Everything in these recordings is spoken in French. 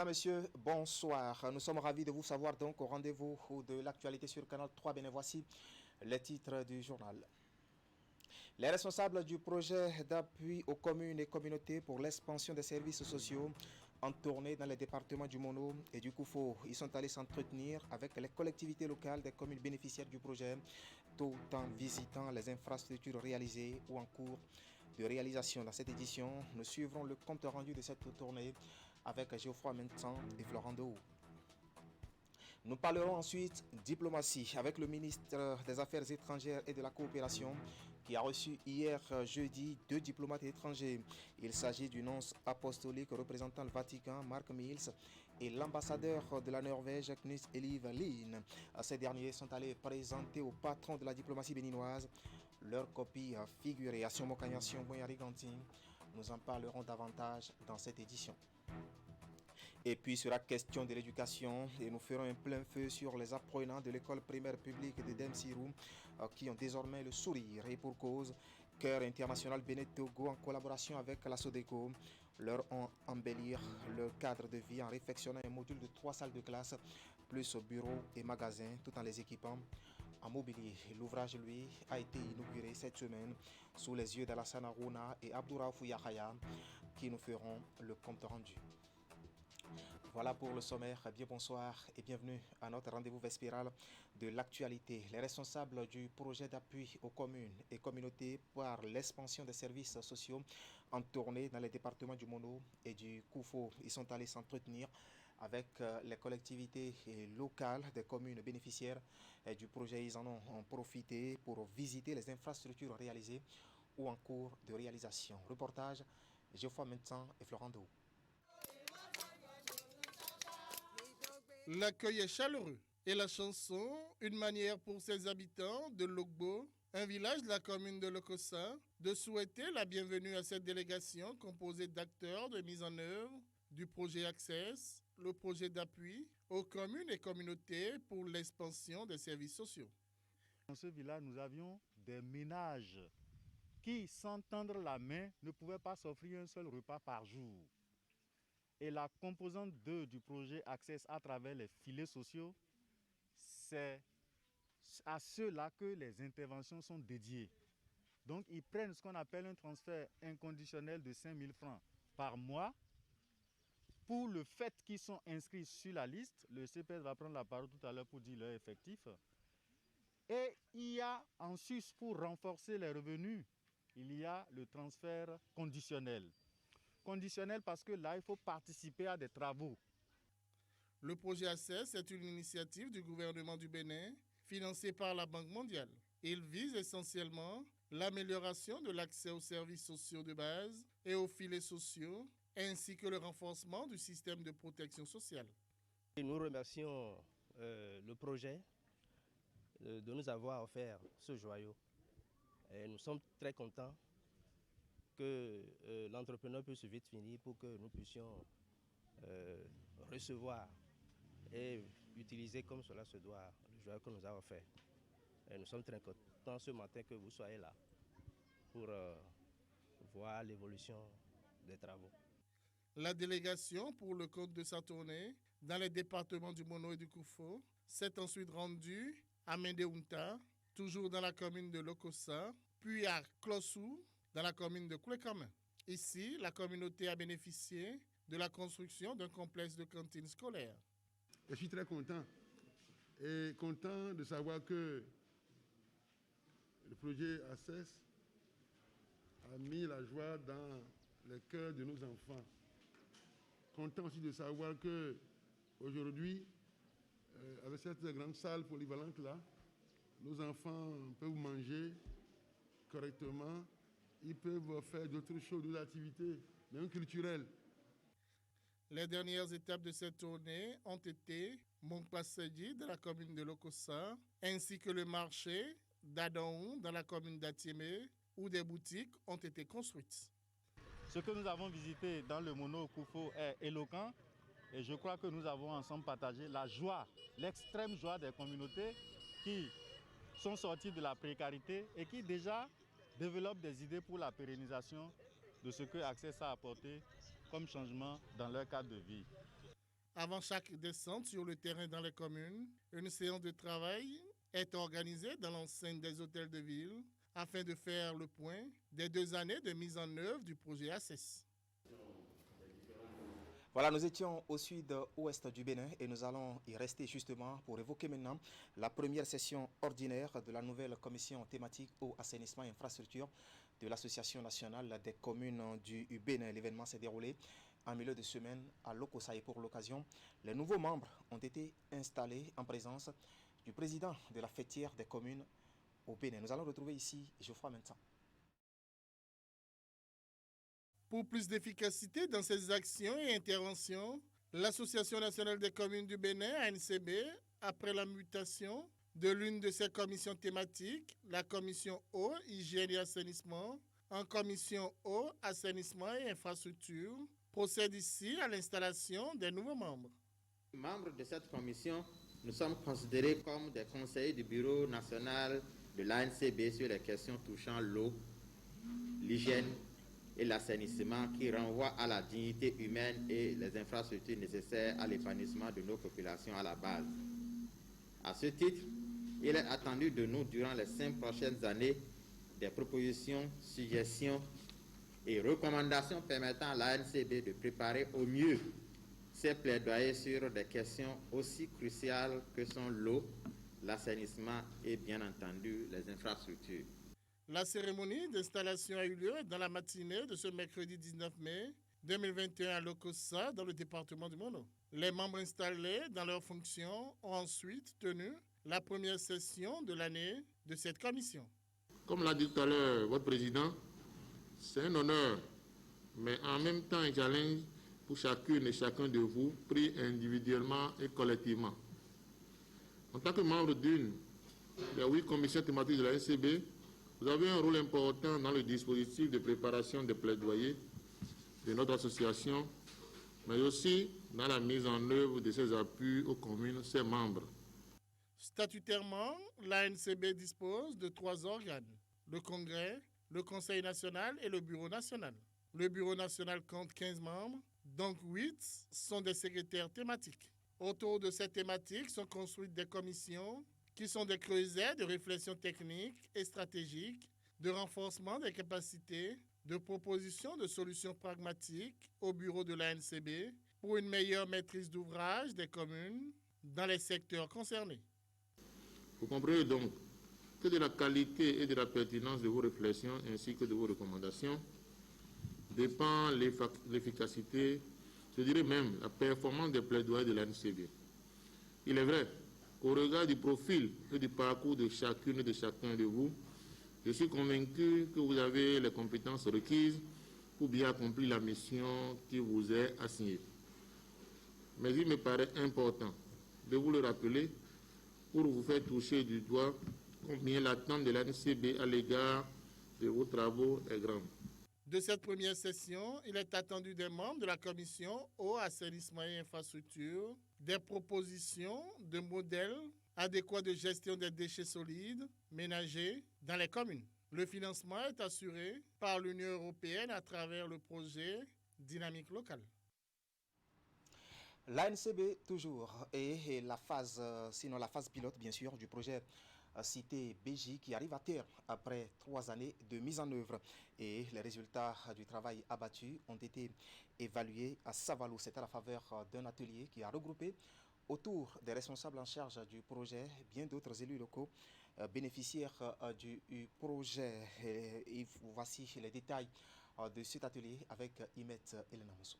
Mesdames, Messieurs, bonsoir. Nous sommes ravis de vous savoir donc au rendez-vous de l'actualité sur Canal 3. Bien, voici les titres du journal. Les responsables du projet d'appui aux communes et communautés pour l'expansion des services sociaux en tournée dans les départements du Mono et du Koufo. Ils sont allés s'entretenir avec les collectivités locales des communes bénéficiaires du projet tout en visitant les infrastructures réalisées ou en cours de réalisation. Dans cette édition, nous suivrons le compte rendu de cette tournée avec Geoffroy Mentan et Florent Dehaut. Nous parlerons ensuite diplomatie avec le ministre des Affaires étrangères et de la coopération qui a reçu hier jeudi 2 diplomates étrangers. Il s'agit du nonce apostolique représentant le Vatican, Mark Mills, et l'ambassadeur de la Norvège, Knut Eliv Lien. Ces derniers sont allés présenter au patron de la diplomatie béninoise leur copie figurée à Sion Boyari-Ganting. Nous en parlerons davantage dans cette édition. Et puis sur la question de l'éducation, et nous ferons un plein feu sur les apprenants de l'école primaire publique de Demsirou qui ont désormais le sourire et pour cause. Cœur international Bénin Togo en collaboration avec la Sodeco leur ont embelli leur cadre de vie en réfectionnant un module de 3 salles de classe plus bureaux et magasins tout en les équipant en mobilier. L'ouvrage lui a été inauguré cette semaine sous les yeux d'Alassane Arouna et Abdourahfou Yahaya qui nous feront le compte rendu. Voilà pour le sommaire. Bien bonsoir et bienvenue à notre rendez-vous vespéral de l'actualité. Les responsables du projet d'appui aux communes et communautés par l'expansion des services sociaux en tournée dans les départements du Mono et du Koufo. Ils sont allés s'entretenir avec les collectivités locales des communes bénéficiaires du projet. Ils en ont profité pour visiter les infrastructures réalisées ou en cours de réalisation. Reportage Geoffroy Mentan et Florent Dehaut. L'accueil est chaleureux et la chanson, une manière pour ses habitants de Logbo, un village de la commune de Lokossa, de souhaiter la bienvenue à cette délégation composée d'acteurs de mise en œuvre du projet Access, le projet d'appui aux communes et communautés pour l'expansion des services sociaux. Dans ce village, nous avions des ménages qui, sans tendre la main, ne pouvaient pas s'offrir un seul repas par jour. Et la composante 2 du projet Access à travers les filets sociaux, c'est à ceux-là que les interventions sont dédiées. Donc ils prennent ce qu'on appelle un transfert inconditionnel de 5 000 francs par mois. Pour le fait qu'ils sont inscrits sur la liste, le CPS va prendre la parole tout à l'heure pour dire leur effectif. Et il y a en sus, pour renforcer les revenus, il y a le transfert conditionnel. Conditionnel parce que là, il faut participer à des travaux. Le projet Access est une initiative du gouvernement du Bénin, financée par la Banque mondiale. Il vise essentiellement l'amélioration de l'accès aux services sociaux de base et aux filets sociaux, ainsi que le renforcement du système de protection sociale. Nous remercions le projet de nous avoir offert ce joyau. Et nous sommes très contents que l'entrepreneur puisse vite finir pour que nous puissions recevoir et utiliser comme cela se doit le joyau que nous avons offert. Et nous sommes très contents ce matin que vous soyez là pour voir l'évolution des travaux. La délégation, pour le compte de sa tournée, dans les départements du Mono et du Koufo, s'est ensuite rendue à Mendeunta, toujours dans la commune de Lokossa, puis à Klossou, dans la commune de Koulekama. Ici, la communauté a bénéficié de la construction d'un complexe de cantines scolaires. Je suis très content et content de savoir que le projet Access a mis la joie dans les cœurs de nos enfants. Content aussi de savoir que aujourd'hui, avec cette grande salle polyvalente là, nos enfants peuvent manger correctement, ils peuvent faire d'autres choses, d'autres activités, même culturelles. Les dernières étapes de cette tournée ont été Monkpassedji dans la commune de Lokossa, ainsi que le marché d'Adaon dans la commune d'Atiémé, où des boutiques ont été construites. Ce que nous avons visité dans le Mono Koufo est éloquent et je crois que nous avons ensemble partagé la joie, l'extrême joie des communautés qui sont sorties de la précarité et qui déjà développent des idées pour la pérennisation de ce que Access a apporté comme changement dans leur cadre de vie. Avant chaque descente sur le terrain dans les communes, une séance de travail est organisée dans l'enceinte des hôtels de ville afin de faire le point des 2 années de mise en œuvre du projet ACES. Voilà, nous étions au sud-ouest du Bénin et nous allons y rester justement pour évoquer maintenant la première session ordinaire de la nouvelle commission thématique eau, assainissement et infrastructure de l'Association nationale des communes du Bénin. L'événement s'est déroulé en milieu de semaine à Lokossa et pour l'occasion, les nouveaux membres ont été installés en présence du président de la fêtière des communes au Bénin. Nous allons retrouver ici Geoffroy Mentan. Pour plus d'efficacité dans ses actions et interventions, l'Association nationale des communes du Bénin, ANCB, après la mutation de l'une de ses commissions thématiques, la commission eau, hygiène et assainissement, en commission eau, assainissement et infrastructure, procède ici à l'installation des nouveaux membres. Membres de cette commission, nous sommes considérés comme des conseillers du Bureau national de l'ANCB sur les questions touchant l'eau, l'hygiène et l'assainissement qui renvoient à la dignité humaine et les infrastructures nécessaires à l'épanouissement de nos populations à la base. À ce titre, il est attendu de nous durant les 5 prochaines années des propositions, suggestions et recommandations permettant à l'ANCB de préparer au mieux ses plaidoyers sur des questions aussi cruciales que sont l'eau, l'assainissement et bien entendu les infrastructures. La cérémonie d'installation a eu lieu dans la matinée de ce mercredi 19 mai 2021 à Lokossa, dans le département du Mono. Les membres installés dans leurs fonctions ont ensuite tenu la première session de l'année de cette commission. Comme l'a dit tout à l'heure votre président, c'est un honneur, mais en même temps un challenge pour chacune et chacun de vous, pris individuellement et collectivement. En tant que membre d'une des 8 commissions thématiques de la NCB, vous avez un rôle important dans le dispositif de préparation des plaidoyers de notre association, mais aussi dans la mise en œuvre de ses appuis aux communes, ses membres. Statutairement, l'ANCB dispose de 3 organes, le Congrès, le Conseil national et le Bureau national. Le Bureau national compte 15 membres, donc 8 sont des secrétaires thématiques. Autour de ces thématiques sont construites des commissions qui sont des creusets de réflexion technique et stratégique, de renforcement des capacités, de proposition de solutions pragmatiques au bureau de l'ANCB pour une meilleure maîtrise d'ouvrage des communes dans les secteurs concernés. Vous comprenez donc que de la qualité et de la pertinence de vos réflexions ainsi que de vos recommandations dépend l'efficacité, je dirais même la performance des plaidoyers de l'ANCB. Il est vrai qu'au regard du profil et du parcours de chacune et de chacun de vous, je suis convaincu que vous avez les compétences requises pour bien accomplir la mission qui vous est assignée. Mais il me paraît important de vous le rappeler pour vous faire toucher du doigt combien l'attente de l'ANCB à l'égard de vos travaux est grande. De cette première session, il est attendu des membres de la commission eau, assainissement et infrastructure des propositions de modèles adéquats de gestion des déchets solides ménagers dans les communes. Le financement est assuré par l'Union européenne à travers le projet Dynamique locale. L'ANCB toujours et la phase, sinon la phase pilote bien sûr du projet cité BJ qui arrive à terme après 3 années de mise en œuvre et les résultats du travail abattu ont été évalués à Savalou. C'est à la faveur d'un atelier qui a regroupé autour des responsables en charge du projet bien d'autres élus locaux bénéficiaires du projet. Et voici les détails de cet atelier avec Imet Elena Mousso.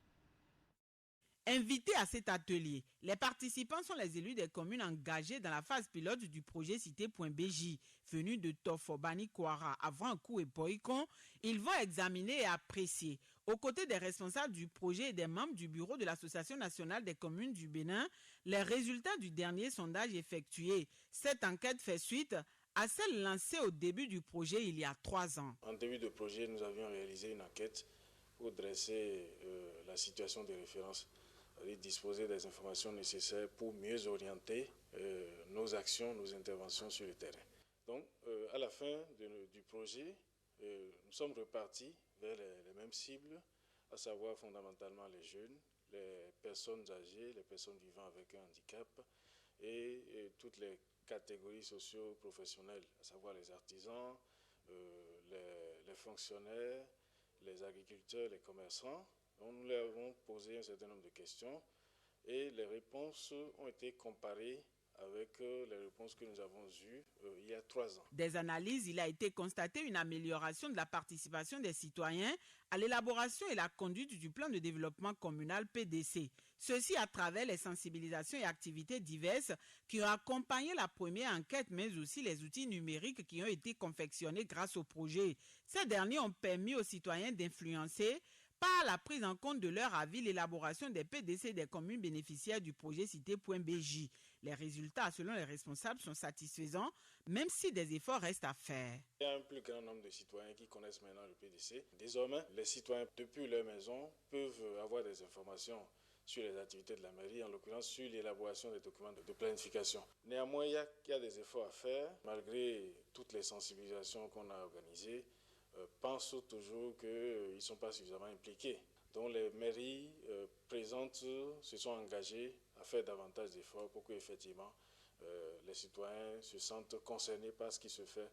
Invités à cet atelier, les participants sont les élus des communes engagées dans la phase pilote du projet cité.bj. Venus de Tofo, Bani Kouara, Avrankou et Poikon, ils vont examiner et apprécier, aux côtés des responsables du projet et des membres du bureau de l'Association nationale des communes du Bénin, les résultats du dernier sondage effectué. Cette enquête fait suite à celle lancée au début du projet il y a 3 ans. En début de projet, nous avions réalisé une enquête pour dresser la situation de référence et disposer des informations nécessaires pour mieux orienter nos actions, nos interventions sur le terrain. Donc, à la fin du projet, nous sommes repartis vers les mêmes cibles, à savoir fondamentalement les jeunes, les personnes âgées, les personnes vivant avec un handicap et toutes les catégories socio-professionnelles, à savoir les artisans, les fonctionnaires, les agriculteurs, les commerçants. Donc, nous leur avons posé un certain nombre de questions et les réponses ont été comparées avec les réponses que nous avons eues il y a 3 ans. Des analyses, il a été constaté une amélioration de la participation des citoyens à l'élaboration et la conduite du plan de développement communal PDC. Ceci à travers les sensibilisations et activités diverses qui ont accompagné la première enquête, mais aussi les outils numériques qui ont été confectionnés grâce au projet. Ces derniers ont permis aux citoyens d'influencer par la prise en compte de leur avis l'élaboration des PDC des communes bénéficiaires du projet Cité.BJ. Les résultats, selon les responsables, sont satisfaisants, même si des efforts restent à faire. Il y a un plus grand nombre de citoyens qui connaissent maintenant le PDC. Désormais, les citoyens, depuis leur maison, peuvent avoir des informations sur les activités de la mairie, en l'occurrence sur l'élaboration des documents de planification. Néanmoins, il y a des efforts à faire, malgré toutes les sensibilisations qu'on a organisées. Pensent toujours qu'ils ne sont pas suffisamment impliqués. Donc les mairies présentes se sont engagées à faire davantage d'efforts pour qu'effectivement les citoyens se sentent concernés par ce qui se fait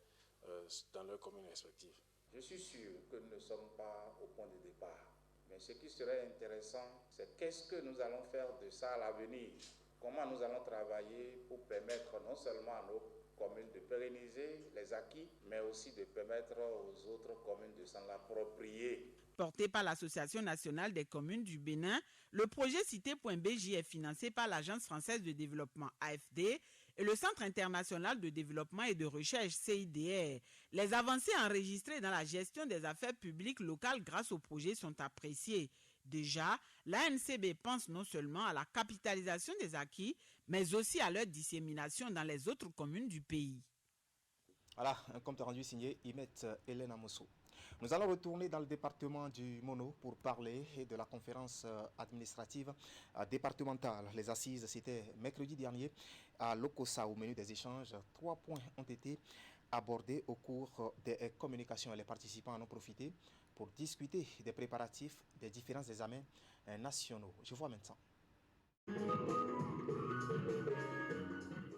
dans leurs communes respectives. Je suis sûr que nous ne sommes pas au point de départ. Mais ce qui serait intéressant, c'est qu'est-ce que nous allons faire de ça à l'avenir. Comment nous allons travailler pour permettre non seulement à nos communes de pérenniser les acquis, mais aussi de permettre aux autres communes de s'en approprier. Porté par l'Association nationale des communes du Bénin, le projet Cité.BJ est financé par l'Agence française de développement AFD et le Centre international de développement et de recherche CIDR. Les avancées enregistrées dans la gestion des affaires publiques locales grâce au projet sont appréciées. Déjà, l'ANCB pense non seulement à la capitalisation des acquis, mais aussi à leur dissémination dans les autres communes du pays. Voilà, un compte rendu signé Imet Hélène Amosso. Nous allons retourner dans le département du Mono pour parler de la conférence administrative départementale. Les assises, c'était mercredi dernier à Lokossa. Au menu des échanges, 3 points ont été abordés au cours des communications. Les participants en ont profité pour discuter des préparatifs des différents examens nationaux. Je vois maintenant.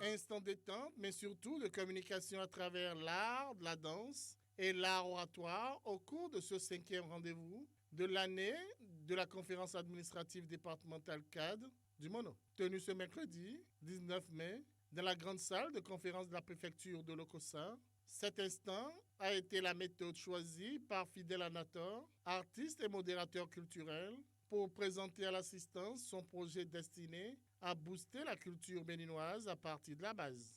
Instant détente, mais surtout de communication à travers l'art, la danse et l'art oratoire au cours de ce 5e rendez-vous de l'année de la conférence administrative départementale cadre du Mono. Tenu ce mercredi 19 mai dans la grande salle de conférence de la préfecture de Lokossa. Cet instant a été la méthode choisie par Fidèle Anator, artiste et modérateur culturel, pour présenter à l'assistance son projet destiné à booster la culture béninoise à partir de la base.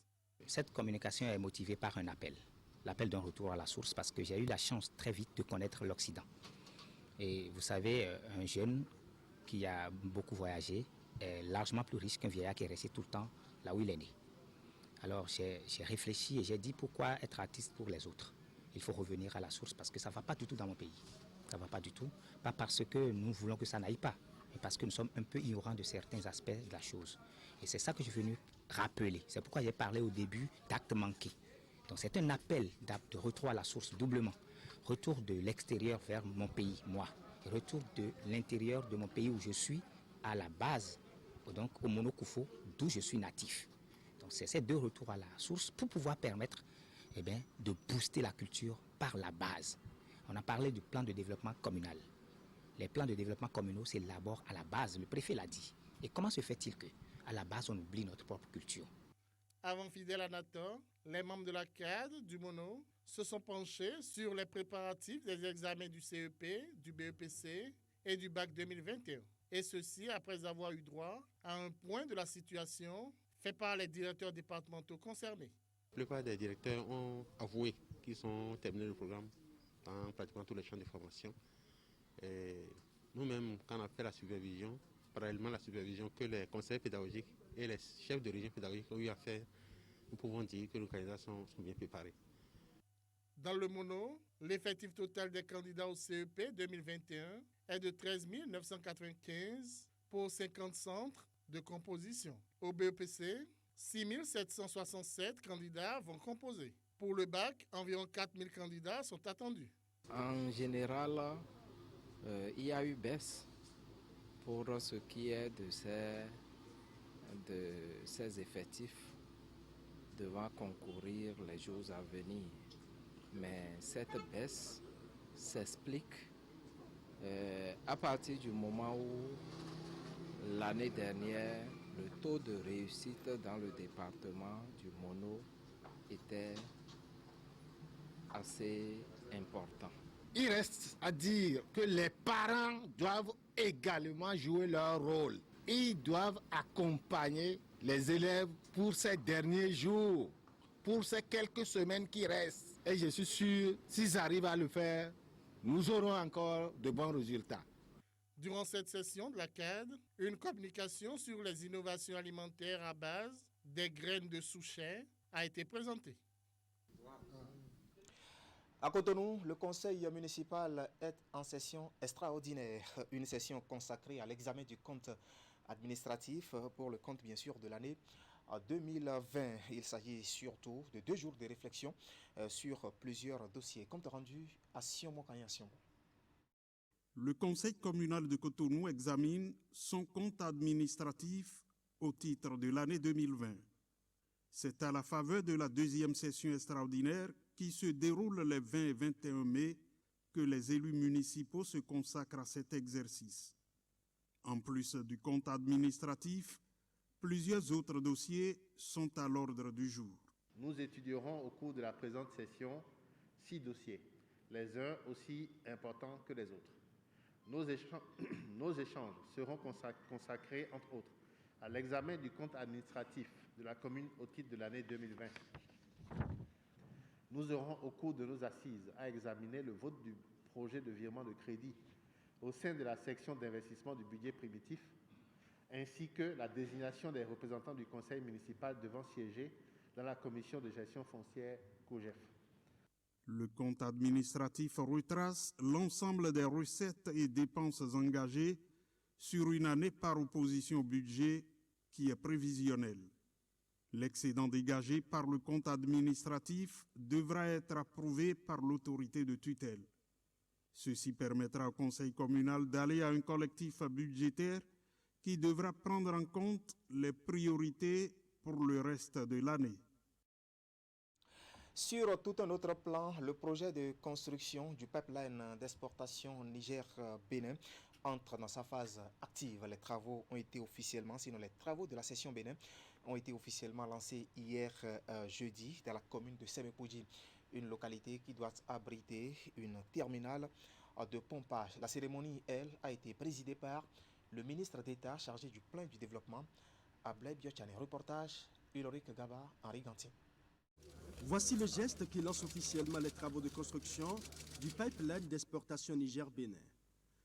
Cette communication est motivée par un appel, l'appel d'un retour à la source, parce que j'ai eu la chance très vite de connaître l'Occident. Et vous savez, un jeune qui a beaucoup voyagé est largement plus riche qu'un vieillard qui est resté tout le temps là où il est né. Alors j'ai réfléchi et j'ai dit pourquoi être artiste pour les autres. Il faut revenir à la source parce que ça ne va pas du tout dans mon pays. Ça ne va pas du tout, pas parce que nous voulons que ça n'aille pas, mais parce que nous sommes un peu ignorants de certains aspects de la chose. Et c'est ça que je suis venu rappeler. C'est pourquoi j'ai parlé au début d'actes manqués. Donc c'est un appel de retour à la source doublement. Retour de l'extérieur vers mon pays, moi. Et retour de l'intérieur de mon pays où je suis à la base, donc au Mono-Koufo, d'où je suis natif. Donc c'est ces deux retours à la source pour pouvoir permettre de booster la culture par la base. On a parlé du plan de développement communal. Les plans de développement communaux s'élaborent à la base, le préfet l'a dit. Et comment se fait-il qu'à la base, on oublie notre propre culture? Avant Fidèle Anator, les membres de la cadre du Mono se sont penchés sur les préparatifs des examens du CEP, du BEPC et du Bac 2021. Et ceci après avoir eu droit à un point de la situation fait par les directeurs départementaux concernés. La plupart des directeurs ont avoué qu'ils ont terminé le programme dans pratiquement tous les champs de formation. Et nous-mêmes, quand on a fait la supervision, parallèlement à la supervision que les conseillers pédagogiques et les chefs de région pédagogique ont eu à faire, nous pouvons dire que nos candidats sont bien préparés. Dans le Mono, l'effectif total des candidats au CEP 2021 est de 13 995 pour 50 centres de composition. Au BEPC, 6 767 candidats vont composer. Pour le bac, environ 4 000 candidats sont attendus. En général, il y a eu baisse pour ce qui est de ces effectifs devant concourir les jours à venir. Mais cette baisse s'explique à partir du moment où l'année dernière, le taux de réussite dans le département du Mono était assez important. Il reste à dire que les parents doivent également jouer leur rôle. Ils doivent accompagner les élèves pour ces derniers jours, pour ces quelques semaines qui restent. Et je suis sûr, s'ils arrivent à le faire, nous aurons encore de bons résultats. Durant cette session de la CAD, une communication sur les innovations alimentaires à base des graines de souchet a été présentée. À Cotonou, le conseil municipal est en session extraordinaire, une session consacrée à l'examen du compte administratif pour le compte bien sûr de l'année 2020. Il s'agit surtout de 2 jours de réflexion sur plusieurs dossiers. Compte rendu à Siomo Kanya-Siomo. Le conseil communal de Cotonou examine son compte administratif au titre de l'année 2020. C'est à la faveur de la 2e session extraordinaire qui se déroule les 20 et 21 mai que les élus municipaux se consacrent à cet exercice. En plus du compte administratif, plusieurs autres dossiers sont à l'ordre du jour. Nous étudierons au cours de la présente session 6 dossiers, les uns aussi importants que les autres. Nos échanges seront consacrés, entre autres, à l'examen du compte administratif de la commune au titre de l'année 2020. Nous aurons au cours de nos assises à examiner le vote du projet de virement de crédit au sein de la section d'investissement du budget primitif, ainsi que la désignation des représentants du conseil municipal devant siéger dans la commission de gestion foncière COGEF. Le compte administratif retrace l'ensemble des recettes et dépenses engagées sur une année par opposition au budget qui est prévisionnel. L'excédent dégagé par le compte administratif devra être approuvé par l'autorité de tutelle. Ceci permettra au conseil communal d'aller à un collectif budgétaire qui devra prendre en compte les priorités pour le reste de l'année. Sur tout un autre plan, le projet de construction du pipeline d'exportation Niger-Bénin entre dans sa phase active. Les travaux ont été officiellement, sinon les travaux de la session Bénin ont été officiellement lancés hier jeudi dans la commune de Semepoudji, une localité qui doit abriter une terminale de pompage. La cérémonie, elle, a été présidée par le ministre d'État chargé du plan du développement, Ablay Biochane. Reportage, Ulrich Gaba, Henri Gantier. Voici le geste qui lance officiellement les travaux de construction du pipeline d'exportation Niger-Bénin.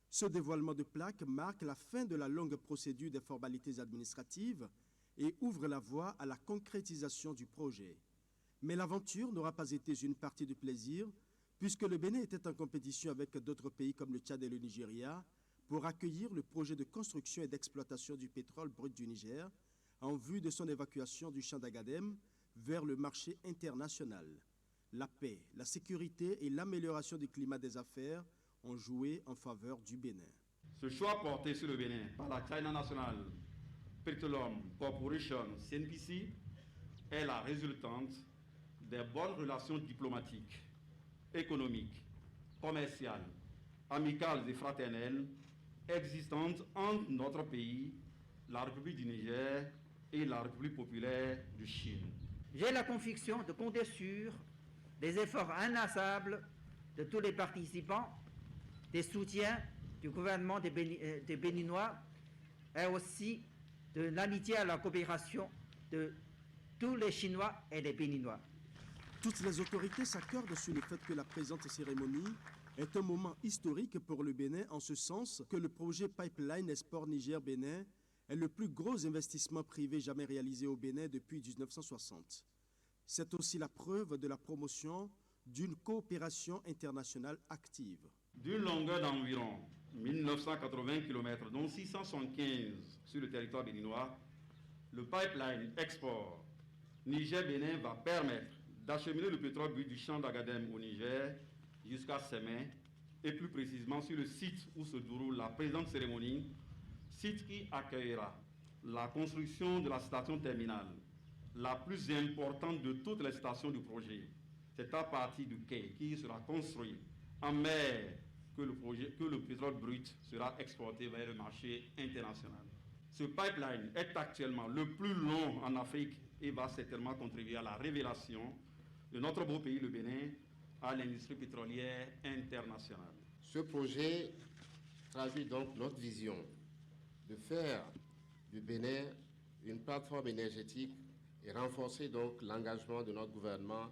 Ce dévoilement de plaque marque la fin de la longue procédure des formalités administratives et ouvre la voie à la concrétisation du projet. Mais l'aventure n'aura pas été une partie de plaisir, puisque le Bénin était en compétition avec d'autres pays comme le Tchad et le Nigeria pour accueillir le projet de construction et d'exploitation du pétrole brut du Niger en vue de son évacuation du champ d'Agadem vers le marché international. La paix, la sécurité et l'amélioration du climat des affaires ont joué en faveur du Bénin. Ce choix porté sur le Bénin par la China National Petroleum Corporation, CNPC, est la résultante des bonnes relations diplomatiques, économiques, commerciales, amicales et fraternelles existantes entre notre pays, la République du Niger et la République populaire de Chine. J'ai la conviction de compter sur des efforts inlassables de tous les participants, des soutiens du gouvernement des Béninois et aussi de l'amitié à la coopération de tous les Chinois et les Béninois. Toutes les autorités s'accordent sur le fait que la présente cérémonie est un moment historique pour le Bénin en ce sens que le projet Pipeline Export Niger-Bénin est le plus gros investissement privé jamais réalisé au Bénin depuis 1960. C'est aussi la preuve de la promotion d'une coopération internationale active. D'une longueur d'environ 1980 km, dont 675 sur le territoire béninois, le pipeline export Niger-Bénin va permettre d'acheminer le pétrole brut du champ d'Agadem au Niger jusqu'à Sémé et plus précisément sur le site où se déroule la présente cérémonie, site qui accueillera la construction de la station terminale, la plus importante de toutes les stations du projet. C'est à partir du quai qui sera construit en mer que le pétrole brut sera exporté vers le marché international. Ce pipeline est actuellement le plus long en Afrique et va certainement contribuer à la révélation de notre beau pays, le Bénin, à l'industrie pétrolière internationale. Ce projet traduit donc notre vision de faire du Bénin une plateforme énergétique et renforcer donc l'engagement de notre gouvernement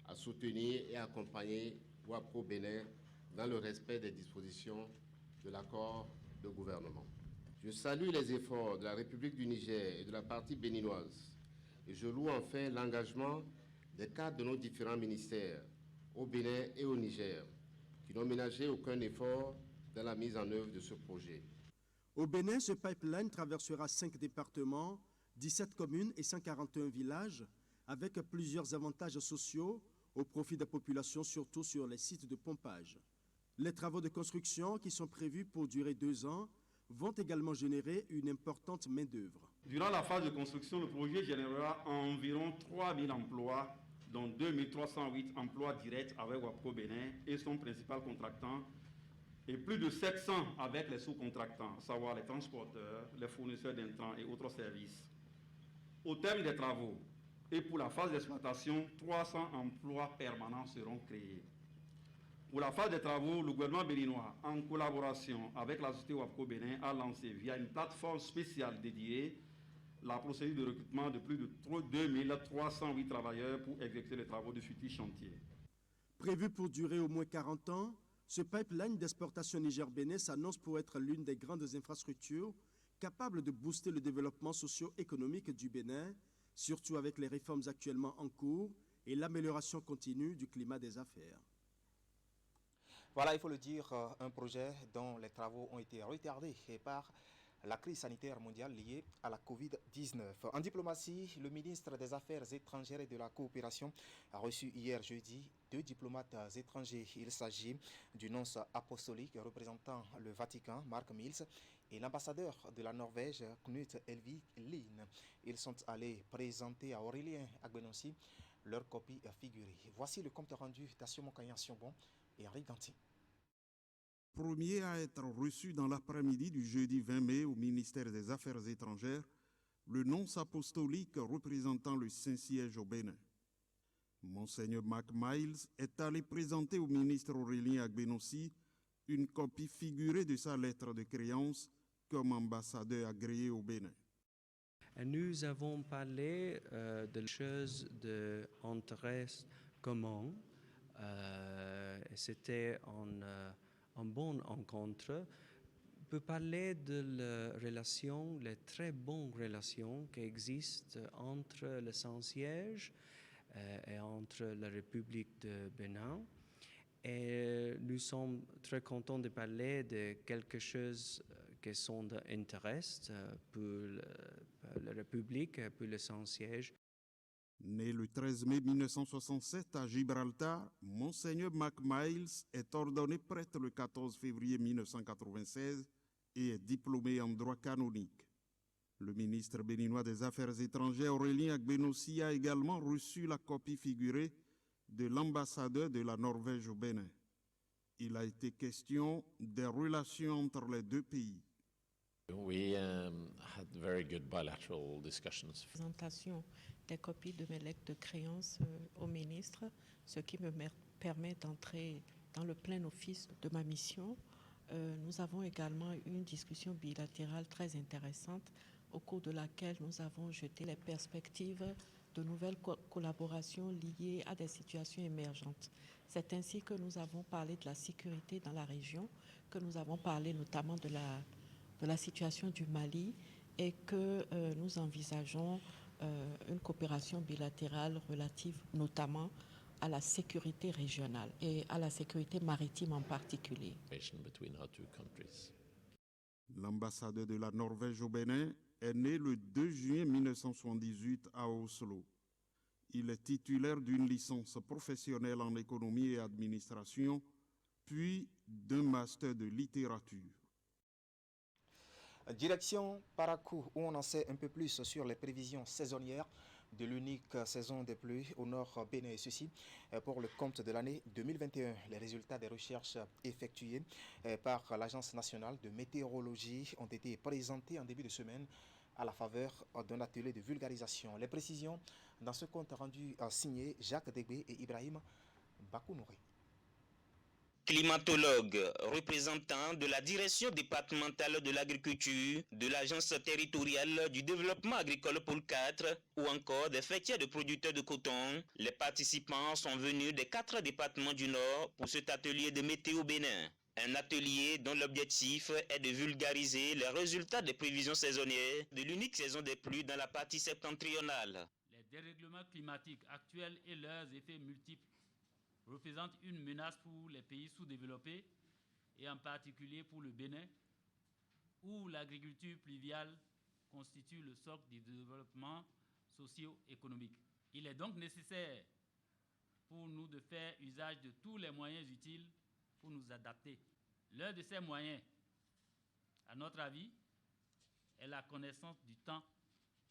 à soutenir et accompagner WAPCO Bénin dans le respect des dispositions de l'accord de gouvernement. Je salue les efforts de la République du Niger et de la partie béninoise et je loue enfin l'engagement des cadres de nos différents ministères au Bénin et au Niger qui n'ont ménagé aucun effort dans la mise en œuvre de ce projet. Au Bénin, ce pipeline traversera 5 départements, 17 communes et 141 villages, avec plusieurs avantages sociaux au profit des populations, surtout sur les sites de pompage. Les travaux de construction, qui sont prévus pour durer 2 ans, vont également générer une importante main-d'œuvre. Durant la phase de construction, le projet générera environ 3 000 emplois, dont 2 308 emplois directs avec WAPCO Bénin et son principal contractant, et plus de 700 avec les sous-contractants, à savoir les transporteurs, les fournisseurs d'intrants et autres services. Au terme des travaux et pour la phase d'exploitation, 300 emplois permanents seront créés. Pour la phase des travaux, le gouvernement béninois, en collaboration avec la société WAPCO Bénin, a lancé via une plateforme spéciale dédiée la procédure de recrutement de plus de 2 308 travailleurs pour exécuter les travaux de futurs chantiers. Prévu pour durer au moins 40 ans, ce pipeline d'exportation Niger-Bénin s'annonce pour être l'une des grandes infrastructures capables de booster le développement socio-économique du Bénin, surtout avec les réformes actuellement en cours et l'amélioration continue du climat des affaires. Voilà, il faut le dire, un projet dont les travaux ont été retardés par la crise sanitaire mondiale liée à la Covid-19. En diplomatie, le ministre des Affaires étrangères et de la coopération a reçu hier jeudi 2 diplomates étrangers. Il s'agit du nonce apostolique représentant le Vatican, Mark Mills, et l'ambassadeur de la Norvège, Knut Elvig Lien. Ils sont allés présenter à Aurélien Agbenossi leur copie figurée. Voici le compte rendu d'Assio Mokayan Sionbon et Henri Ganti. Premier à être reçu dans l'après-midi du jeudi 20 mai au ministère des Affaires étrangères, le nonce apostolique représentant le Saint-Siège au Bénin. Monseigneur Mac Miles est allé présenter au ministre Aurélien Agbenossi une copie figurée de sa lettre de créance comme ambassadeur agréé au Bénin. Nous avons parlé de choses d'intérêt commun. C'était une bonne rencontre. On peut parler de la relation, les très bonnes relations qui existent entre le Saint-Siège et entre la République de Bénin. Et nous sommes très contents de parler de quelque chose qui sont d'intérêt pour la République, pour le Saint-Siège. Né le 13 mai 1967 à Gibraltar, Monseigneur Mac Miles est ordonné prêtre le 14 février 1996 et est diplômé en droit canonique. Le ministre béninois des Affaires étrangères Aurélien Agbenossi a également reçu la copie figurée de l'ambassadeur de la Norvège au Bénin. Il a été question des relations entre les deux pays. We had very good bilateral discussions. Présentation des copies de mes lettres de créance au ministre, ce qui me permet d'entrer dans le plein office de ma mission. Nous avons également eu une discussion bilatérale très intéressante au cours de laquelle nous avons jeté les perspectives de nouvelles collaborations liées à des situations émergentes. C'est ainsi que nous avons parlé de la sécurité dans la région, que nous avons parlé notamment de la situation du Mali et que nous envisageons une coopération bilatérale relative notamment à la sécurité régionale et à la sécurité maritime en particulier. L'ambassadeur de la Norvège au Bénin est né le 2 juin 1978 à Oslo. Il est titulaire d'une licence professionnelle en économie et administration, puis d'un master de littérature. Direction Parakou, où on en sait un peu plus sur les prévisions saisonnières de l'unique saison des pluies au nord Bénin, et ceci pour le compte de l'année 2021. Les résultats des recherches effectuées par l'Agence nationale de météorologie ont été présentés en début de semaine à la faveur d'un atelier de vulgarisation. Les précisions dans ce compte rendu signé Jacques Degbé et Ibrahim Bakounouré. Climatologue, représentant de la direction départementale de l'agriculture, de l'agence territoriale du développement agricole Pôle 4 ou encore des fêtiers de producteurs de coton, les participants sont venus des 4 départements du Nord pour cet atelier de météo Bénin. Un atelier dont l'objectif est de vulgariser les résultats des prévisions saisonnières de l'unique saison des pluies dans la partie septentrionale. Les dérèglements climatiques actuels et leurs effets multiples représentent une menace pour les pays sous-développés et en particulier pour le Bénin, où l'agriculture pluviale constitue le socle du développement socio-économique. Il est donc nécessaire pour nous de faire usage de tous les moyens utiles pour nous adapter. L'un de ces moyens, à notre avis, est la connaissance du temps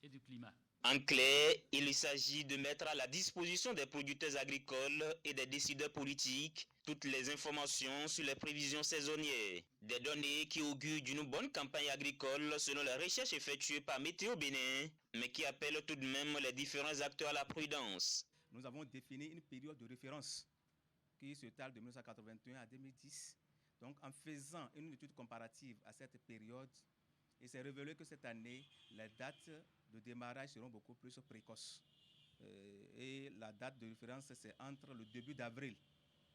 et du climat. En clair, il s'agit de mettre à la disposition des producteurs agricoles et des décideurs politiques toutes les informations sur les prévisions saisonnières. Des données qui augurent d'une bonne campagne agricole selon les recherches effectuées par Météo Bénin, mais qui appellent tout de même les différents acteurs à la prudence. Nous avons défini une période de référence qui se tarde de 1981 à 2010. Donc en faisant une étude comparative à cette période, il s'est révélé que cette année, les dates de démarrage seront beaucoup plus précoces. Et la date de référence, c'est entre le début d'avril,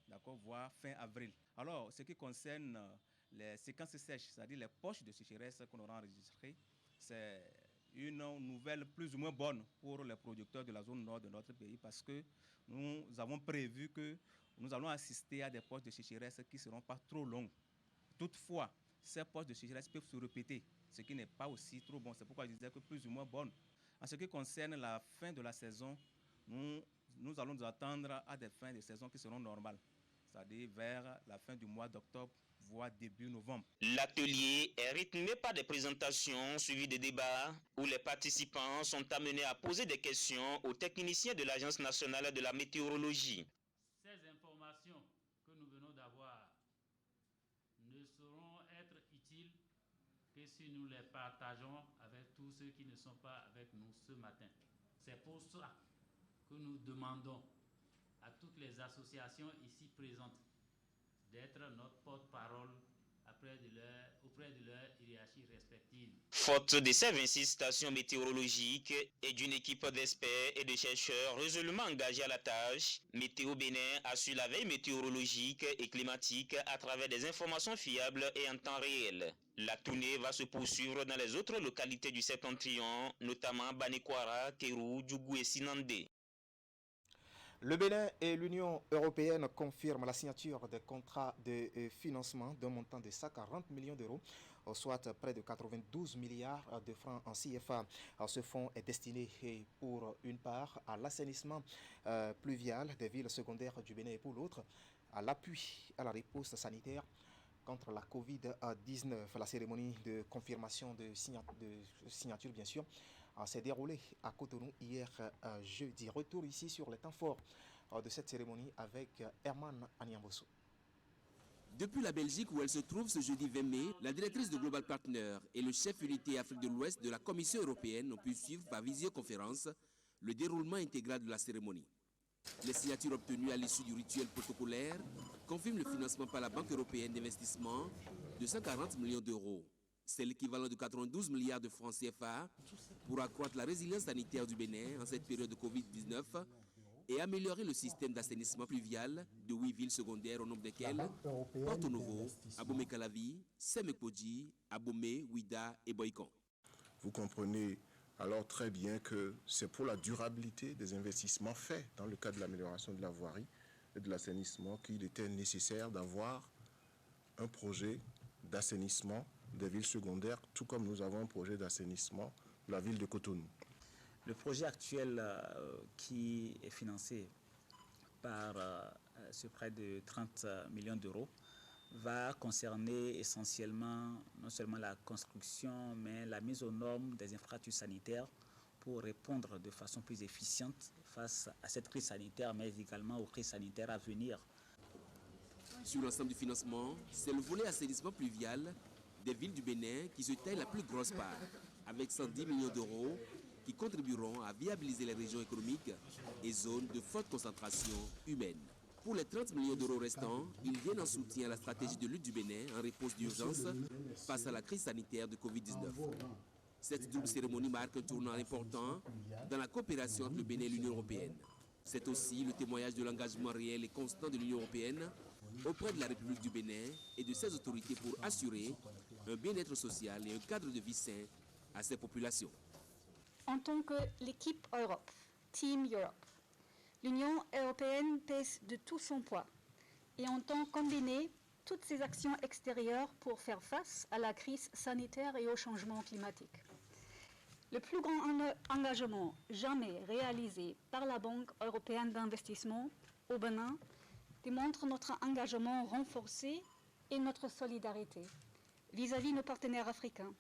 d'accord, voire fin avril. Alors, ce qui concerne les séquences sèches, c'est-à-dire les poches de sécheresse qu'on aura enregistrées, c'est une nouvelle plus ou moins bonne pour les producteurs de la zone nord de notre pays parce que nous avons prévu que nous allons assister à des poches de sécheresse qui ne seront pas trop longues. Toutefois, ces poches de sécheresse peuvent se répéter, ce qui n'est pas aussi trop bon. C'est pourquoi je disais que plus ou moins bonne. En ce qui concerne la fin de la saison, nous allons nous attendre à des fins de saison qui seront normales, c'est-à-dire vers la fin du mois d'octobre, voire début novembre. L'atelier est rythmé par des présentations suivies de débats où les participants sont amenés à poser des questions aux techniciens de l'Agence nationale de la météorologie. Ces informations que nous venons d'avoir ne sauront être utiles que si nous les partageons avec tous ceux qui ne sont pas avec nous ce matin. C'est pour cela que nous demandons à toutes les associations ici présentes d'être notre porte-parole auprès de leur hiérarchie respective. Faute de ces 26 stations météorologiques et d'une équipe d'experts et de chercheurs résolument engagés à la tâche, Météo Bénin assure la veille météorologique et climatique à travers des informations fiables et en temps réel. La tournée va se poursuivre dans les autres localités du septentrion, notamment Banikwara, Kérou, Djougou et Sinandé. Le Bénin et l'Union européenne confirment la signature des contrats de financement d'un montant de 140 millions d'euros, soit près de 92 milliards de francs en CFA. Ce fonds est destiné pour une part à l'assainissement pluvial des villes secondaires du Bénin et pour l'autre à l'appui à la riposte sanitaire contre la Covid-19. La cérémonie de confirmation de signature, bien sûr, s'est déroulée à Cotonou hier jeudi. Retour ici sur les temps forts de cette cérémonie avec Herman Aniamboso. Depuis la Belgique où elle se trouve ce jeudi 20 mai, la directrice de Global Partner et le chef unité Afrique de l'Ouest de la Commission européenne ont pu suivre par visioconférence le déroulement intégral de la cérémonie. Les signatures obtenues à l'issue du rituel protocolaire confirment le financement par la Banque européenne d'investissement de 140 millions d'euros. C'est l'équivalent de 92 milliards de francs CFA pour accroître la résilience sanitaire du Bénin en cette période de Covid-19 et améliorer le système d'assainissement pluvial de 8 villes secondaires au nombre desquelles Porto Novo, Abomey-Calavi, Semekpodji, Abomey, Ouida et Boycon. Vous comprenez alors très bien que c'est pour la durabilité des investissements faits dans le cadre de l'amélioration de la voirie et de l'assainissement qu'il était nécessaire d'avoir un projet d'assainissement des villes secondaires, tout comme nous avons un projet d'assainissement de la ville de Cotonou. Le projet actuel qui est financé par ce prêt de 30 millions d'euros va concerner essentiellement non seulement la construction, mais la mise aux normes des infrastructures sanitaires pour répondre de façon plus efficiente face à cette crise sanitaire, mais également aux crises sanitaires à venir. Sur l'ensemble du financement, c'est le volet assainissement pluvial des villes du Bénin qui se taille la plus grosse part, avec 110 millions d'euros qui contribueront à viabiliser les régions économiques et zones de forte concentration humaine. Pour les 30 millions d'euros restants, ils viennent en soutien à la stratégie de lutte du Bénin en réponse d'urgence face à la crise sanitaire de Covid-19. Cette double cérémonie marque un tournant important dans la coopération entre le Bénin et l'Union européenne. C'est aussi le témoignage de l'engagement réel et constant de l'Union européenne auprès de la République du Bénin et de ses autorités pour assurer un bien-être social et un cadre de vie sain à ses populations. En tant que l'équipe Europe, Team Europe, l'Union européenne pèse de tout son poids et entend combiner toutes ses actions extérieures pour faire face à la crise sanitaire et au changement climatique. Le plus grand engagement jamais réalisé par la Banque européenne d'investissement au Bénin démontre notre engagement renforcé et notre solidarité vis-à-vis de nos partenaires africains.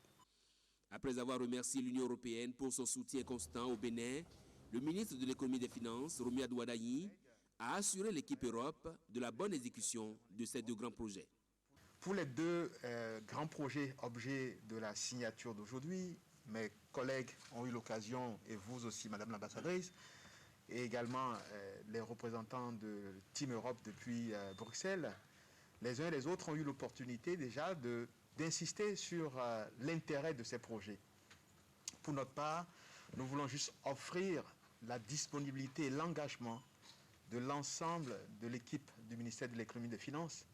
Après avoir remercié l'Union européenne pour son soutien constant au Bénin, le ministre de l'économie et des finances, Romy Adouadayi, a assuré l'équipe Europe de la bonne exécution de ces deux grands projets. Pour les deux grands projets objets de la signature d'aujourd'hui, mes collègues ont eu l'occasion, et vous aussi, Madame l'ambassadrice, et également les représentants de Team Europe depuis Bruxelles, les uns et les autres ont eu l'opportunité déjà d'insister sur l'intérêt de ces projets. Pour notre part, nous voulons juste offrir la disponibilité et l'engagement de l'ensemble de l'équipe du ministère de l'économie et des finances,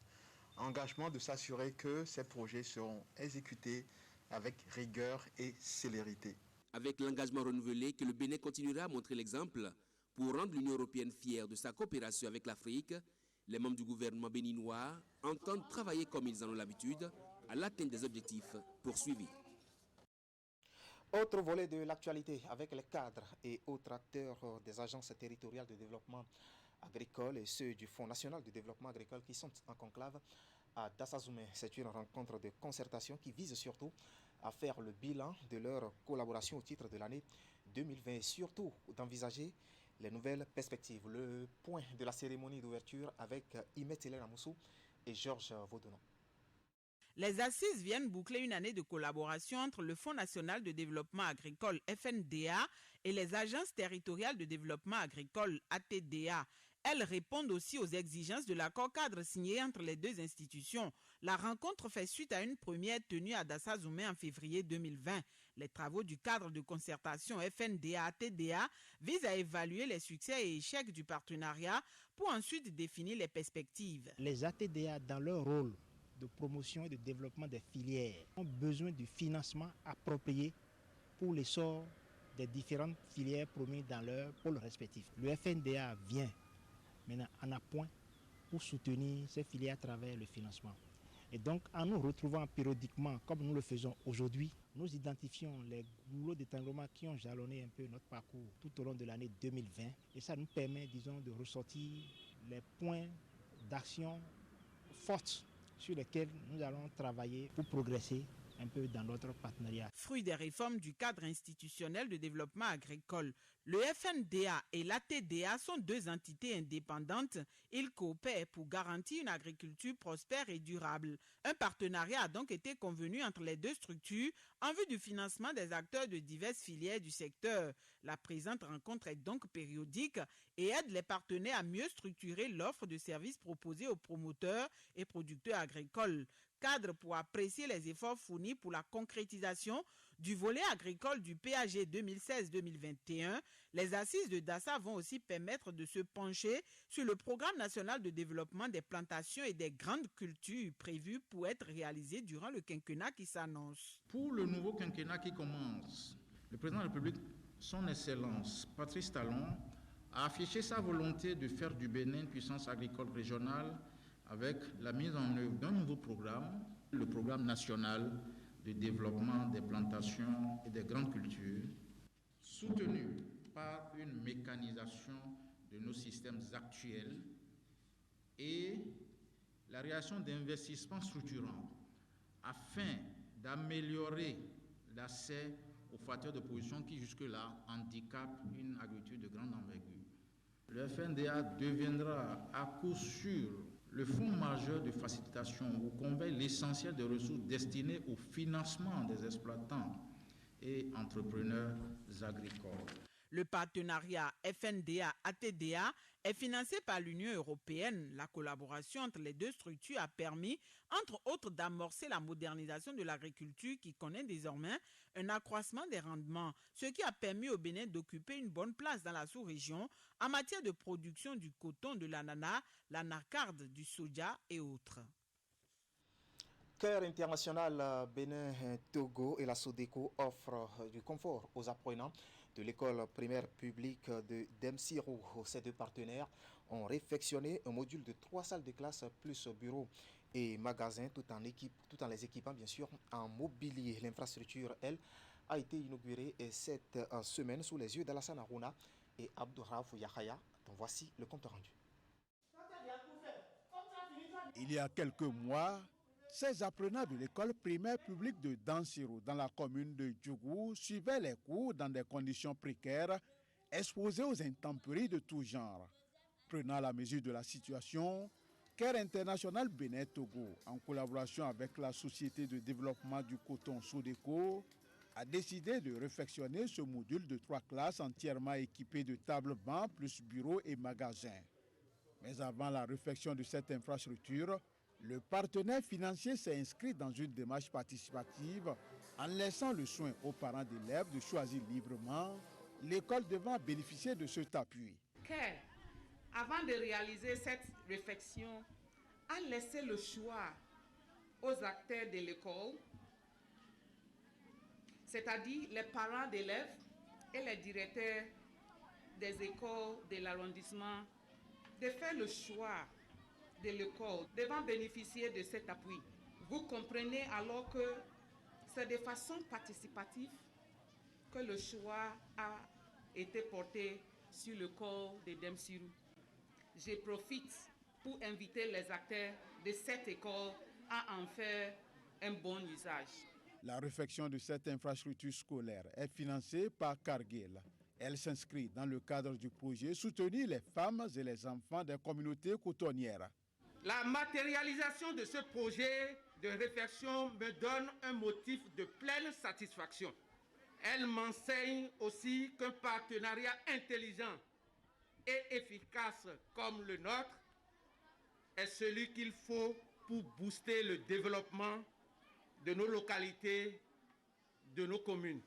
engagement de s'assurer que ces projets seront exécutés avec rigueur et célérité. Avec l'engagement renouvelé que le Bénin continuera à montrer l'exemple pour rendre l'Union européenne fière de sa coopération avec l'Afrique, les membres du gouvernement béninois entendent travailler comme ils en ont l'habitude à l'atteinte des objectifs poursuivis. Autre volet de l'actualité avec les cadres et autres acteurs des agences territoriales de développement agricole et ceux du Fonds national de développement agricole qui sont en conclave à Dassazoumé. C'est une rencontre de concertation qui vise surtout à faire le bilan de leur collaboration au titre de l'année 2020 et surtout d'envisager les nouvelles perspectives. Le point de la cérémonie d'ouverture avec Imet Hélène Amoussou et Georges Vaudenon. Les assises viennent boucler une année de collaboration entre le Fonds national de développement agricole FNDA et les agences territoriales de développement agricole ATDA. Elles répondent aussi aux exigences de l'accord cadre signé entre les deux institutions. La rencontre fait suite à une première tenue à Dassazoumé en février 2020. Les travaux du cadre de concertation FNDA-ATDA visent à évaluer les succès et échecs du partenariat pour ensuite définir les perspectives. Les ATDA, dans leur rôle de promotion et de développement des filières, ont besoin du financement approprié pour l'essor des différentes filières promues dans leurs pôles respectifs. Le FNDA vient maintenant en appoint pour soutenir ces filières à travers le financement. Et donc, en nous retrouvant périodiquement, comme nous le faisons aujourd'hui, nous identifions les goulots d'étranglement qui ont jalonné un peu notre parcours tout au long de l'année 2020. Et ça nous permet, disons, de ressortir les points d'action forts sur lesquels nous allons travailler pour progresser un peu dans notre partenariat. Fruit des réformes du cadre institutionnel de développement agricole, le FNDA et l'ATDA sont deux entités indépendantes. Ils coopèrent pour garantir une agriculture prospère et durable. Un partenariat a donc été convenu entre les deux structures en vue du financement des acteurs de diverses filières du secteur. La présente rencontre est donc périodique et aide les partenaires à mieux structurer l'offre de services proposés aux promoteurs et producteurs agricoles. Cadre pour apprécier les efforts fournis pour la concrétisation du volet agricole du PAG 2016-2021, les assises de Dassa vont aussi permettre de se pencher sur le programme national de développement des plantations et des grandes cultures prévues pour être réalisé durant le quinquennat qui s'annonce. Pour le nouveau quinquennat qui commence, le président de la République, son Excellence Patrice Talon, a affiché sa volonté de faire du Bénin une puissance agricole régionale avec la mise en œuvre d'un nouveau programme, le programme national de développement des plantations et des grandes cultures, soutenu par une mécanisation de nos systèmes actuels et la réalisation d'investissements structurants afin d'améliorer l'accès aux facteurs de production qui jusque-là handicapent une agriculture de grande envergure. Le FNDA deviendra à coup sûr le fonds majeur de facilitation où converge l'essentiel des ressources destinées au financement des exploitants et entrepreneurs agricoles. Le partenariat FNDA-ATDA est financé par l'Union européenne. La collaboration entre les deux structures a permis, entre autres, d'amorcer la modernisation de l'agriculture qui connaît désormais un accroissement des rendements, ce qui a permis au Bénin d'occuper une bonne place dans la sous-région en matière de production du coton, de l'ananas, l'anacarde, du soja et autres. Cœur international Bénin-Togo et la SODECO offrent du confort aux apprenants de l'école primaire publique de Demsirou. Ces deux partenaires ont réfectionné un module de 3 salles de classe plus bureaux et magasins tout en les équipant bien sûr en mobilier. L'infrastructure, elle, a été inaugurée cette semaine sous les yeux d'Alassane Harouna et Abdourahf Yahaya. Donc voici le compte rendu. Il y a quelques mois, ces apprenants de l'école primaire publique de Dansiro, dans la commune de Djougou, suivaient les cours dans des conditions précaires, exposés aux intempéries de tout genre. Prenant la mesure de la situation, Care International Bénin Togo, en collaboration avec la Société de développement du coton SODECO, a décidé de réfectionner ce module de 3 classes entièrement équipé de tables-bancs plus bureaux et magasins. Mais avant la réfection de cette infrastructure, le partenaire financier s'est inscrit dans une démarche participative en laissant le soin aux parents d'élèves de choisir librement l'école devant bénéficier de cet appui. CARE, avant de réaliser cette réflexion, a laissé le choix aux acteurs de l'école, c'est-à-dire les parents d'élèves et les directeurs des écoles de l'arrondissement, de faire le choix de l'école devant bénéficier de cet appui. Vous comprenez alors que c'est de façon participative que le choix a été porté sur le corps de Demsirou. Je profite pour inviter les acteurs de cette école à en faire un bon usage. La réfection de cette infrastructure scolaire est financée par Cargill. Elle s'inscrit dans le cadre du projet Soutenir les femmes et les enfants des communautés cotonnières. La matérialisation de ce projet de réflexion me donne un motif de pleine satisfaction. Elle m'enseigne aussi qu'un partenariat intelligent et efficace comme le nôtre est celui qu'il faut pour booster le développement de nos localités, de nos communes.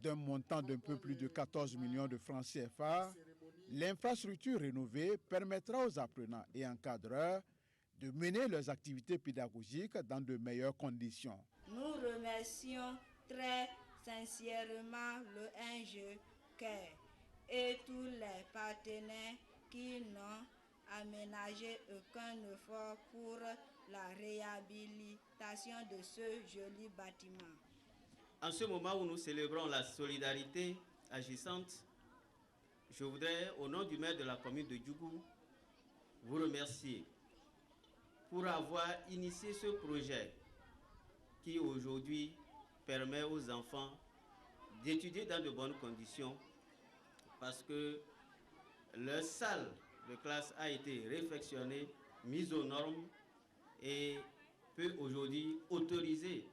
D'un montant d'un peu plus de 14 millions de francs CFA, l'infrastructure rénovée permettra aux apprenants et encadreurs de mener leurs activités pédagogiques dans de meilleures conditions. Nous remercions très sincèrement le NGE CARE et tous les partenaires qui n'ont aménagé aucun effort pour la réhabilitation de ce joli bâtiment. En ce moment où nous célébrons la solidarité agissante, je voudrais, au nom du maire de la commune de Djougou, vous remercier pour avoir initié ce projet qui aujourd'hui permet aux enfants d'étudier dans de bonnes conditions parce que leur salle de classe a été réfectionnée, mise aux normes et peut aujourd'hui autoriser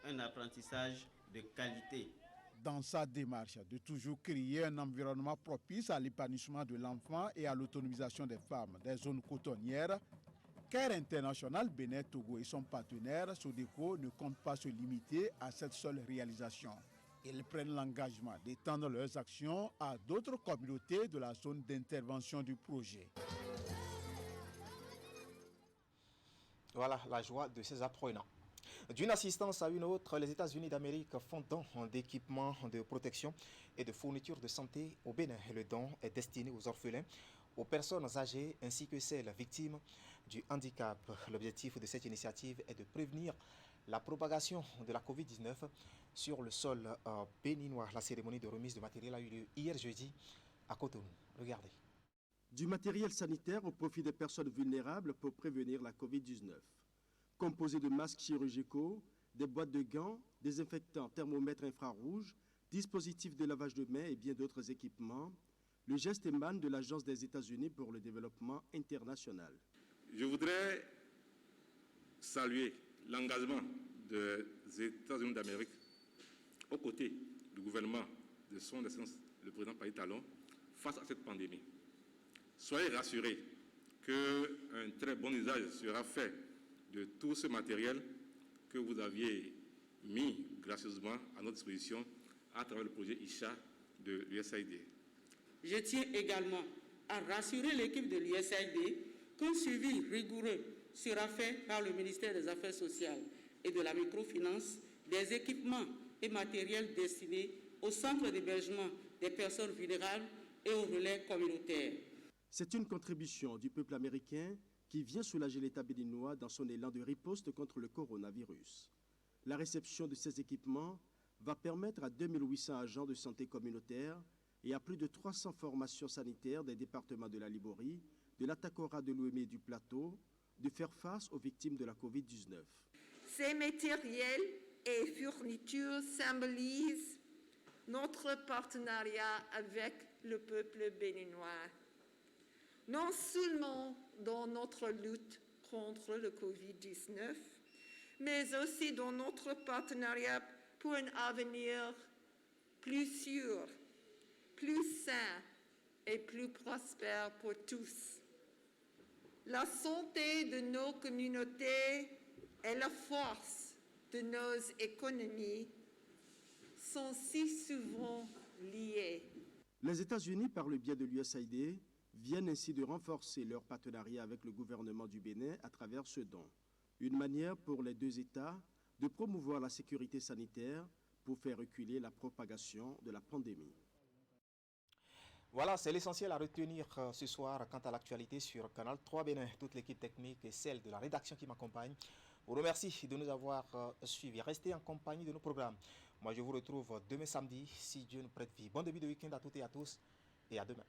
un apprentissage de qualité. Dans sa démarche de toujours créer un environnement propice à l'épanouissement de l'enfant et à l'autonomisation des femmes des zones cotonnières, Care International Bénin Togo et son partenaire SODECO ne comptent pas se limiter à cette seule réalisation. Ils prennent l'engagement d'étendre leurs actions à d'autres communautés de la zone d'intervention du projet. Voilà la joie de ces apprenants. D'une assistance à une autre, les États-Unis d'Amérique font don d'équipements de protection et de fournitures de santé au Bénin. Le don est destiné aux orphelins, aux personnes âgées ainsi que celles victimes du handicap. L'objectif de cette initiative est de prévenir la propagation de la Covid-19 sur le sol béninois. La cérémonie de remise de matériel a eu lieu hier jeudi à Cotonou. Regardez. Du matériel sanitaire au profit des personnes vulnérables pour prévenir la Covid-19. Composé de masques chirurgicaux, des boîtes de gants, désinfectants, thermomètres infrarouges, dispositifs de lavage de mains et bien d'autres équipements, le geste émane de l'Agence des États-Unis pour le développement international. Je voudrais saluer l'engagement des États-Unis d'Amérique aux côtés du gouvernement de son Excellence le président Patrice Talon face à cette pandémie. Soyez rassurés qu'un très bon usage sera fait de tout ce matériel que vous aviez mis gracieusement à notre disposition à travers le projet ISHA de l'USAID. Je tiens également à rassurer l'équipe de l'USAID qu'un suivi rigoureux sera fait par le ministère des Affaires sociales et de la microfinance des équipements et matériels destinés au centre d'hébergement des personnes vulnérables et aux relais communautaires. C'est une contribution du peuple américain qui vient soulager l'État béninois dans son élan de riposte contre le coronavirus. La réception de ces équipements va permettre à 2800 agents de santé communautaire et à plus de 300 formations sanitaires des départements de la Liborie, de l'Atakora de l'Ouémé et du Plateau de faire face aux victimes de la Covid-19. Ces matériels et fournitures symbolisent notre partenariat avec le peuple béninois, non seulement dans notre lutte contre le Covid-19, mais aussi dans notre partenariat pour un avenir plus sûr, plus sain et plus prospère pour tous. La santé de nos communautés et la force de nos économies sont si souvent liées. Les États-Unis, par le biais de l'USAID, viennent ainsi de renforcer leur partenariat avec le gouvernement du Bénin à travers ce don. Une manière pour les deux États de promouvoir la sécurité sanitaire pour faire reculer la propagation de la pandémie. Voilà, c'est l'essentiel à retenir ce soir quant à l'actualité sur Canal 3 Bénin. Toute l'équipe technique et celle de la rédaction qui m'accompagne vous remercie de nous avoir suivis. Restez en compagnie de nos programmes. Moi, je vous retrouve demain samedi, si Dieu nous prête vie. Bon début de week-end à toutes et à tous et à demain.